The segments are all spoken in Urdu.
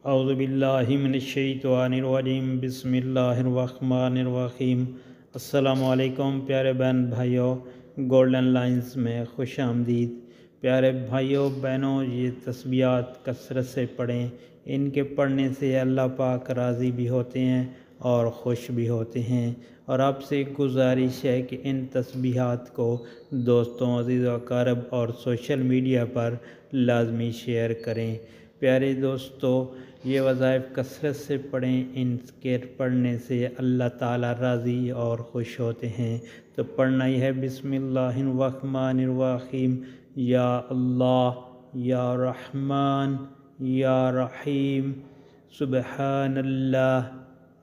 اعوذ باللہ من الشیطان الرجیم بسم اللہ الرحمن الرحیم۔ السلام علیکم پیارے بہن بھائیوں، گولڈن لائنز میں خوش آمدید۔ پیارے بھائیوں بہنوں، یہ تسبیحات کثرت سے پڑھیں، ان کے پڑھنے سے اللہ پاک راضی بھی ہوتے ہیں اور خوش بھی ہوتے ہیں۔ اور آپ سے گزارش ہے کہ ان تسبیحات کو دوستوں، عزیز و اقارب اور سوشل میڈیا پر لازمی شیئر کریں۔ پیارے دوستو، یہ وظائف کثرت سے پڑھیں، ان کے پڑھنے سے اللہ تعالیٰ راضی اور خوش ہوتے ہیں۔ تو پڑھنا ہی ہے بسم اللہ الرحمن الرحیم۔ یا اللہ، یا رحمان، یا رحیم، سبحان اللہ،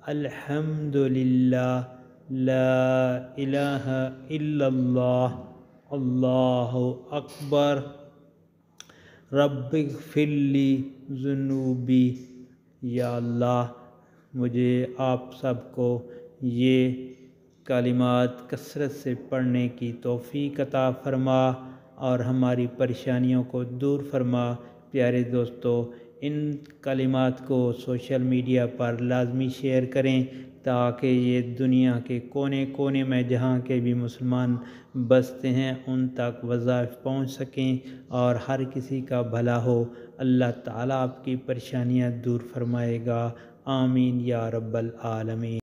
الحمد للہ، لا الہ الا اللہ، اللہ اکبر، رب اغفر لی ذنوبی۔ یا اللہ، مجھے آپ سب کو یہ کلمات کثرت سے پڑھنے کی توفیق عطا فرما اور ہماری پریشانیوں کو دور فرما۔ پیارے دوستو، ان کلمات کو سوشل میڈیا پر لازمی شیئر کریں تاکہ یہ دنیا کے کونے کونے میں جہاں کے بھی مسلمان بستے ہیں ان تک وظائف پہنچ سکیں اور ہر کسی کا بھلا ہو۔ اللہ تعالیٰ آپ کی پریشانیاں دور فرمائے گا۔ آمین یا رب العالمین۔